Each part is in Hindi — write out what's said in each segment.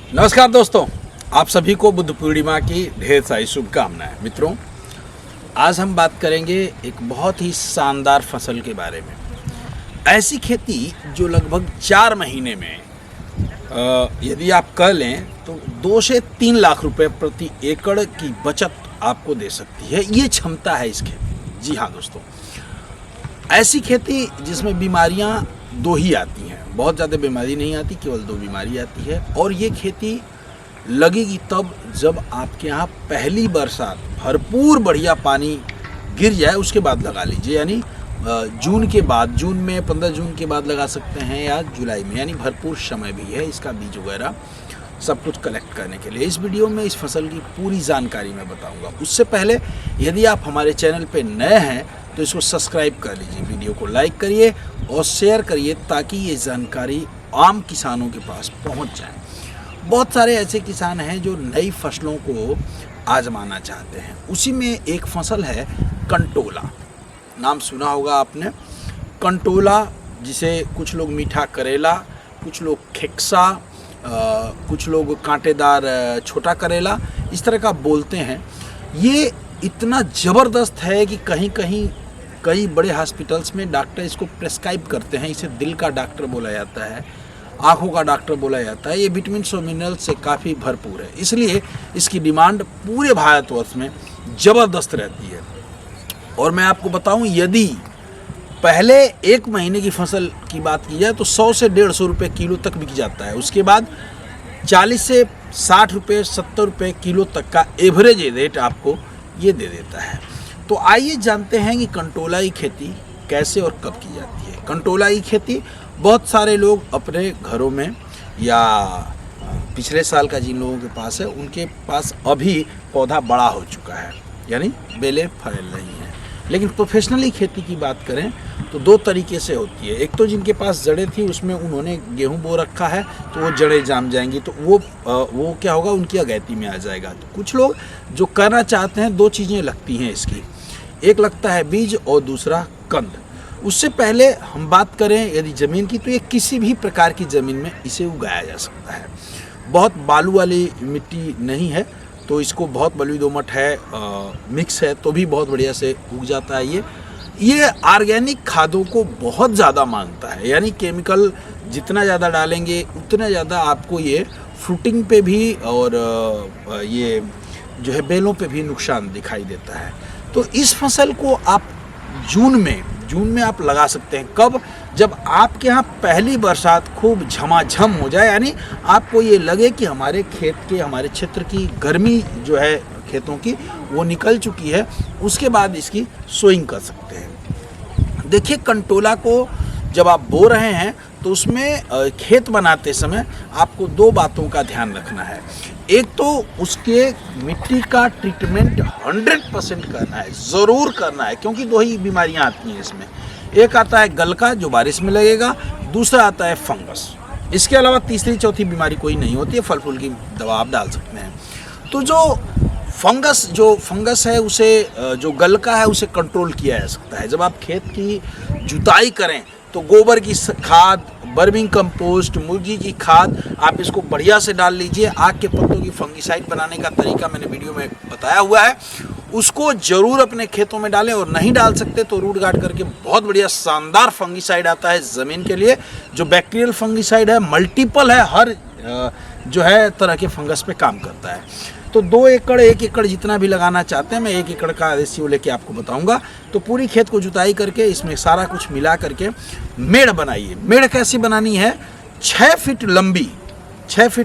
नमस्कार दोस्तों, आप सभी को बुद्ध पूर्णिमा की ढेर सारी शुभकामनाएं। मित्रों, आज हम बात करेंगे एक बहुत ही शानदार फसल के बारे में। ऐसी खेती जो लगभग 4 महीने में यदि आप कर लें तो 2 से 3 लाख रुपए प्रति एकड़ की बचत आपको दे सकती है। ये क्षमता है इस खेती। जी हाँ दोस्तों, ऐसी खेती जिसमें बीमारियां 2 ही आती हैं, बहुत ज़्यादा बीमारी नहीं आती, केवल 2 बीमारी आती है। और ये खेती लगेगी तब जब आपके यहाँ पहली बरसात भरपूर बढ़िया पानी गिर जाए, उसके बाद लगा लीजिए। यानी जून के बाद, जून में 15 जून के बाद लगा सकते हैं या जुलाई में, यानी भरपूर समय भी है इसका बीज वगैरह सब कुछ कलेक्ट करने के लिए। इस वीडियो में इस फसल की पूरी जानकारी मैं बताऊंगा। उससे पहले यदि आप हमारे चैनल पे नए हैं तो इसको सब्सक्राइब कर लीजिए, वीडियो को लाइक करिए और शेयर करिए ताकि ये जानकारी आम किसानों के पास पहुंच जाए। बहुत सारे ऐसे किसान हैं जो नई फसलों को आजमाना चाहते हैं। उसी में एक फसल है कंटोला। नाम सुना होगा आपने, कंटोला, जिसे कुछ लोग मीठा करेला, कुछ लोग खेक्सा, कुछ लोग कांटेदार छोटा करेला, इस तरह का बोलते हैं। ये इतना ज़बरदस्त है कि कहीं कहीं कई बड़े हॉस्पिटल्स में डॉक्टर इसको प्रेस्क्राइब करते हैं। इसे दिल का डॉक्टर बोला जाता है, आँखों का डॉक्टर बोला जाता है। ये विटामिन और मिनरल से काफ़ी भरपूर है, इसलिए इसकी डिमांड पूरे भारतवर्ष में ज़बरदस्त रहती है। और मैं आपको बताऊं, यदि पहले 1 महीने की फसल की बात की जाए तो 100 से 150 रुपये किलो तक बिक जाता है। उसके बाद 40 से 60 रुपये, 70 रुपये किलो तक का एवरेज रेट आपको ये दे देता है। तो आइए जानते हैं कि कंटोला की खेती कैसे और कब की जाती है। कंटोला की खेती बहुत सारे लोग अपने घरों में या पिछले साल का जिन लोगों के पास है उनके पास अभी पौधा बड़ा हो चुका है, यानी बेलें फैल रही हैं। लेकिन प्रोफेशनली खेती की बात करें तो 2 तरीके से होती है। एक तो जिनके पास जड़ें थी उसमें उन्होंने गेहूं बो रखा है तो वो जड़ें जाम जाएंगी, तो वो क्या होगा, उनकी अगैती में आ जाएगा। तो कुछ लोग जो करना चाहते हैं, 2 चीज़ें लगती हैं इसकी, एक लगता है बीज और दूसरा कंद। उससे पहले हम बात करें यदि ज़मीन की, तो ये किसी भी प्रकार की ज़मीन में इसे उगाया जा सकता है। बहुत बालू वाली मिट्टी नहीं है तो इसको, बहुत बलुई दोमट है, मिक्स है तो भी बहुत बढ़िया से उग जाता है। ये ऑर्गेनिक खादों को बहुत ज़्यादा मांगता है, यानी केमिकल जितना ज़्यादा डालेंगे उतना ज़्यादा आपको ये फ्रूटिंग पे भी और ये जो है बेलों पे भी नुकसान दिखाई देता है। तो इस फसल को आप जून में आप लगा सकते हैं। कब? जब आपके यहाँ पहली बरसात खूब झमाझम हो जाए, यानी आपको ये लगे कि हमारे खेत के, हमारे क्षेत्र की गर्मी जो है खेतों की वो निकल चुकी है, उसके बाद इसकी सोइंग कर सकते हैं। देखिए, कंटोला को जब आप बो रहे हैं तो उसमें खेत बनाते समय आपको 2 बातों का ध्यान रखना है। एक तो उसके मिट्टी का ट्रीटमेंट 100% करना है, ज़रूर करना है, क्योंकि 2 ही बीमारियां आती हैं इसमें। एक आता है गलका जो बारिश में लगेगा, दूसरा आता है फंगस। इसके अलावा तीसरी चौथी बीमारी कोई नहीं होती है, फल फूल की दवा आप डाल सकते हैं। तो जो फंगस है उसे, जो गलका है उसे कंट्रोल किया जा सकता है। जब आप खेत की जुताई करें तो गोबर की खाद, बर्मिंग कंपोस्ट, मुर्गी की खाद आप इसको बढ़िया से डाल लीजिए। आग के पत्तों की फंगिसाइड बनाने का तरीका मैंने वीडियो में बताया हुआ है, उसको जरूर अपने खेतों में डालें। और नहीं डाल सकते तो रूट गार्ड करके बहुत बढ़िया शानदार फंगिसाइड आता है ज़मीन के लिए, जो बैक्टीरियल फंगिसाइड है, मल्टीपल है, हर जो है तरह के फंगस पे काम करता है। तो 2 एकड़ 1 एकड़ जितना भी लगाना चाहते हैं, मैं 1 एकड़ का रेशियो लेके आपको बताऊंगा। तो पूरी खेत को जुताई करके इसमें सारा कुछ मिला करके मेड़ बनाइए। मेड़ कैसी बनानी है? 6 फीट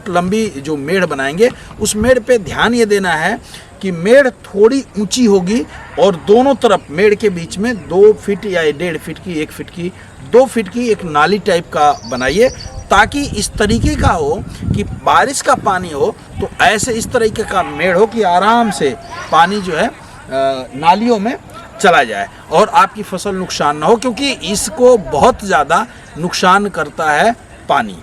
लंबी जो मेड़ बनाएंगे, उस मेड़ पे ध्यान ये देना है कि मेड़ थोड़ी ऊंची होगी और दोनों तरफ मेड़ के बीच में 2 फीट या 1.5 फीट की, 1 फीट की, 2 फीट की एक नाली टाइप का बनाइए, ताकि इस तरीके का हो कि बारिश का पानी हो तो ऐसे इस तरीके का मेड़ हो कि आराम से पानी जो है नालियों में चला जाए और आपकी फसल नुकसान ना हो, क्योंकि इसको बहुत ज़्यादा नुकसान करता है पानी।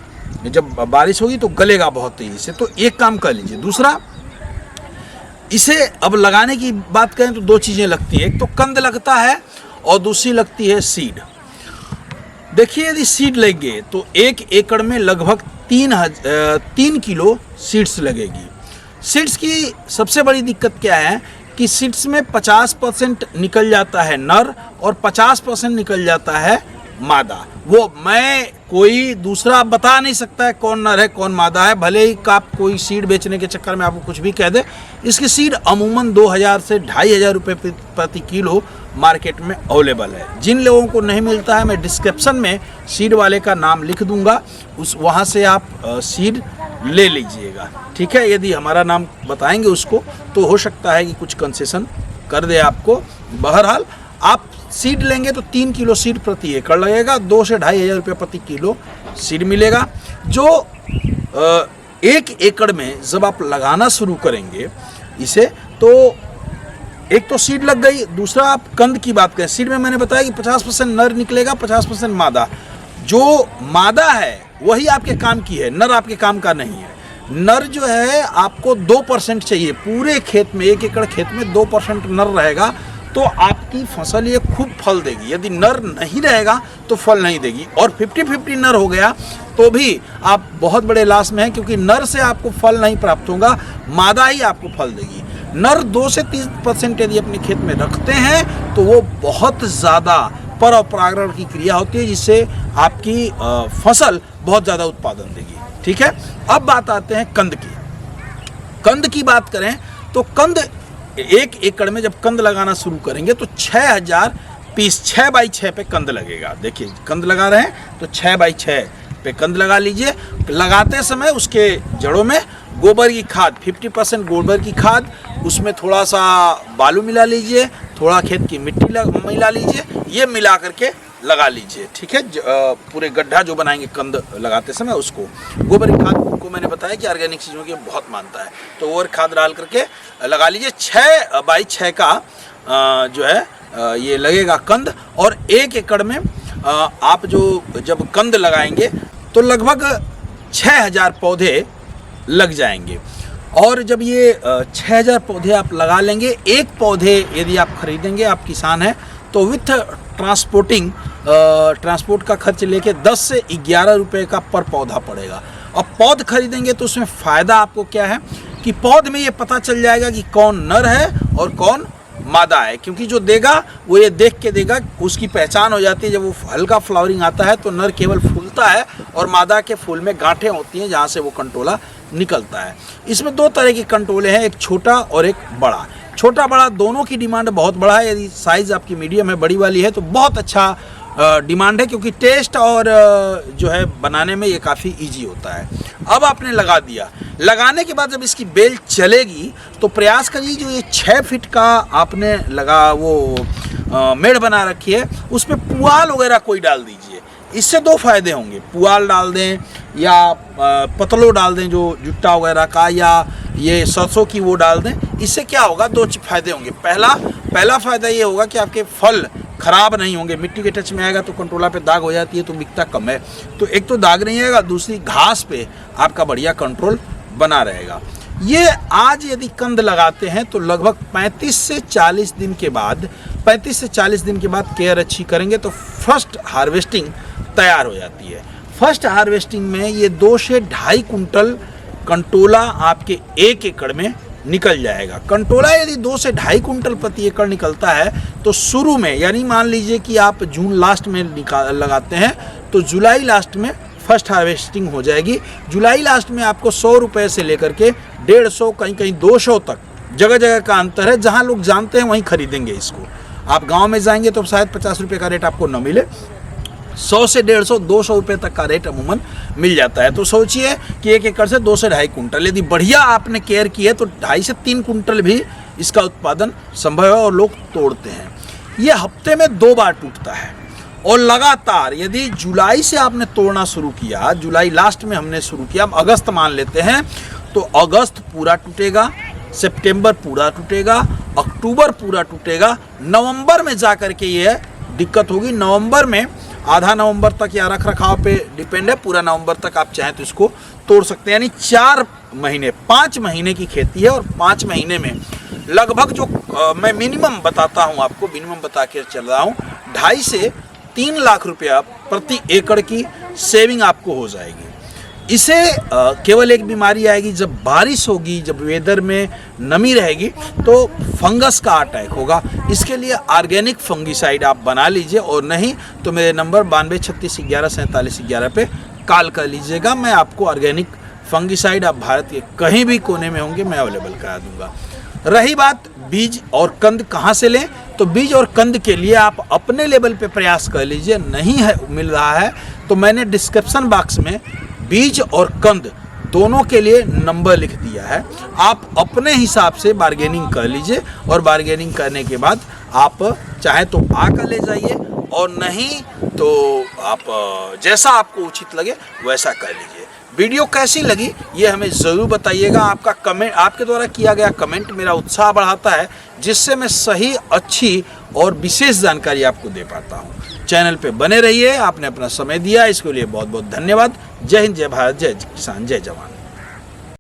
जब बारिश होगी तो गलेगा बहुत तेज़ी से। तो एक काम कर लीजिए। दूसरा, इसे अब लगाने की बात करें तो 2 चीज़ें लगती हैं, एक तो कंद लगता है और दूसरी लगती है सीड। देखिए, यदि सीड लेंगे तो 1 एकड़ में लगभग 3 किलो सीड्स लगेगी। सीड्स की सबसे बड़ी दिक्कत क्या है कि सीड्स में 50% निकल जाता है नर और 50% निकल जाता है मादा। वो मैं कोई दूसरा बता नहीं सकता है कौन नर है कौन मादा है, भले ही आप कोई सीड बेचने के चक्कर में आपको कुछ भी कह दे। इसकी सीड अमूमन 2000 से 2500 रुपये प्रति किलो मार्केट में अवेलेबल है। जिन लोगों को नहीं मिलता है मैं डिस्क्रिप्शन में सीड वाले का नाम लिख दूंगा, वहाँ से आप सीड ले लीजिएगा, ठीक है। यदि हमारा नाम बताएंगे उसको तो हो सकता है कि कुछ कंसेशन कर दे आपको। बहरहाल आप सीड लेंगे तो 3 किलो सीड प्रति एकड़ लगेगा, 2 से 2500 रुपये प्रति किलो सीड मिलेगा। जो 1 एकड़ में जब आप लगाना शुरू करेंगे इसे, तो एक तो सीड लग गई, दूसरा आप कंद की बात करें। सीड में मैंने बताया कि 50% नर निकलेगा, 50% मादा। जो मादा है वही आपके काम की है, नर आपके काम का नहीं है। नर जो है आपको 2% चाहिए पूरे खेत में, 1 एकड़ खेत में 2% नर रहेगा तो आपकी फसल ये खूब फल देगी। यदि नर नहीं रहेगा तो फल नहीं देगी। और 50-50 नर हो गया तो भी आप बहुत बड़े लॉस में हैं, क्योंकि नर से आपको फल नहीं प्राप्त होगा, मादा ही आपको फल देगी। नर 2 से 30% यदि अपने खेत में रखते हैं तो वो बहुत ज़्यादा परागण की क्रिया होती है, जिससे आपकी फसल बहुत ज़्यादा उत्पादन देगी, ठीक है। अब बात आते हैं कंद की। कंद की बात करें तो कंद 1 एकड़ में जब कंद लगाना शुरू करेंगे तो 6000 पीस 6 बाई 6 पे कंद लगेगा। देखिए कंद लगा रहे हैं तो 6 बाई 6 पे कंद लगा लीजिए। लगाते समय उसके जड़ों में गोबर की खाद 50% गोबर की खाद, उसमें थोड़ा सा बालू मिला लीजिए, थोड़ा खेत की मिट्टी मिला लीजिए, ये मिला करके लगा लीजिए, ठीक है। पूरे गड्ढा जो बनाएंगे कंद लगाते समय उसको गोबर की खाद को मैंने बताया कि ऑर्गेनिक चीज़ों की बहुत मानता है, तो गोबर खाद डाल करके लगा लीजिए। 6 बाई 6 का जो है ये लगेगा कंद। और 1 एकड़ में आप जब कंद लगाएंगे तो लगभग 6000 पौधे लग जाएंगे। और जब ये 6000 पौधे आप लगा लेंगे, एक पौधे यदि आप खरीदेंगे, आप किसान हैं तो विथ ट्रांसपोर्ट का खर्च लेके 10 से 11 रुपए का पर पौधा पड़ेगा। अब पौध खरीदेंगे तो उसमें फ़ायदा आपको क्या है कि पौध में ये पता चल जाएगा कि कौन नर है और कौन मादा है, क्योंकि जो देगा वो ये देख के देगा, उसकी पहचान हो जाती है। जब वो हल्का फ्लावरिंग आता है तो नर केवल फूलता है और मादा के फूल में गांठें होती हैं जहाँ से वो कंटोला निकलता है। इसमें 2 तरह के कंटोले हैं, एक छोटा और एक बड़ा। छोटा बड़ा दोनों की डिमांड बहुत बड़ा है। यदि साइज़ आपकी मीडियम है, बड़ी वाली है, तो बहुत अच्छा डिमांड है, क्योंकि टेस्ट और जो है बनाने में ये काफ़ी इजी होता है। अब आपने लगा दिया, लगाने के बाद जब इसकी बेल चलेगी तो प्रयास करिए जो ये 6 फीट का आपने मेड़ बना रखी है उसमें पुआल वगैरह कोई डाल दीजिए। इससे 2 फायदे होंगे, पुआल डाल दें या पतलो डाल दें जो जुट्टा वगैरह का, या ये सरसों की वो डाल दें। इससे क्या होगा, 2 फायदे होंगे। पहला फ़ायदा ये होगा कि आपके फल खराब नहीं होंगे। मिट्टी के टच में आएगा तो कंटोला पे दाग हो जाती है तो बिकता कम है, तो एक तो दाग नहीं आएगा, दूसरी घास पे आपका बढ़िया कंट्रोल बना रहेगा। ये आज यदि कंद लगाते हैं तो लगभग 35 से 40 दिन के बाद केयर अच्छी करेंगे तो फर्स्ट हार्वेस्टिंग तैयार हो जाती है। फर्स्ट हार्वेस्टिंग में ये 2 से 2.5 कुंटल कंटोला आपके 1 एकड़ में निकल जाएगा। कंटोला यदि 2 से 2.5 कुंटल प्रति एकड़ निकलता है तो शुरू में, यानी मान लीजिए कि आप जून लास्ट में लगाते हैं तो जुलाई लास्ट में फर्स्ट हार्वेस्टिंग हो जाएगी। जुलाई लास्ट में आपको 100 रुपये से लेकर के 150, कहीं 200 तक, जगह जगह का अंतर है। जहाँ लोग जानते हैं वहीं खरीदेंगे इसको। आप गांव में जाएंगे तो शायद 50 रुपये का रेट आपको न मिले, 100 से 150, 200 रुपये तक का रेट अमूमन मिल जाता है। तो सोचिए कि 1 एकड़ से 2 से 2.5 कुंटल, यदि बढ़िया आपने केयर की है तो 2.5 से 3 कुंटल भी इसका उत्पादन संभव है और लोग तोड़ते हैं। ये हफ्ते में 2 बार टूटता है और लगातार यदि जुलाई से आपने तोड़ना शुरू किया, जुलाई लास्ट में हमने शुरू किया, हम अगस्त मान लेते हैं, तो अगस्त पूरा टूटेगा, सितंबर पूरा टूटेगा, अक्टूबर पूरा टूटेगा, नवंबर में जा कर के ये दिक्कत होगी। नवंबर में आधा नवंबर तक या रख रखाव पे डिपेंड है, पूरा नवंबर तक आप चाहें तो इसको तोड़ सकते हैं। यानी 4 महीने, 5 महीने की खेती है और 5 महीने में लगभग जो मैं मिनिमम बताता हूँ आपको, मिनिमम बता के चल रहा हूँ, 2.5 से 3 लाख रुपया प्रति एकड़ की सेविंग आपको हो जाएगी। इसे केवल एक बीमारी आएगी जब बारिश होगी, जब वेदर में नमी रहेगी तो फंगस का अटैक होगा। इसके लिए ऑर्गेनिक फंगिसाइड आप बना लीजिए, और नहीं तो मेरे नंबर 9236114711 पे कॉल कर लीजिएगा। मैं आपको ऑर्गेनिक फंगिसाइड आप भारत के कहीं भी कोने में होंगे मैं अवेलेबल करा दूंगा। रही बात बीज और कंद कहाँ से लें, तो बीज और कंद के लिए आप अपने लेवल पे प्रयास कर लीजिए। नहीं है मिल रहा है तो मैंने डिस्क्रिप्शन बॉक्स में बीज और कंद दोनों के लिए नंबर लिख दिया है। आप अपने हिसाब से बार्गेनिंग कर लीजिए, और बार्गेनिंग करने के बाद आप चाहे तो आकर ले जाइए, और नहीं तो आप जैसा आपको उचित लगे वैसा कर लीजिए। वीडियो कैसी लगी ये हमें ज़रूर बताइएगा। आपका कमेंट, आपके द्वारा किया गया कमेंट मेरा उत्साह बढ़ाता है, जिससे मैं सही, अच्छी और विशेष जानकारी आपको दे पाता हूँ। चैनल पे बने रहिए। आपने अपना समय दिया, इसके लिए बहुत बहुत धन्यवाद। जय हिंद, जय भारत, जय किसान, जय जवान।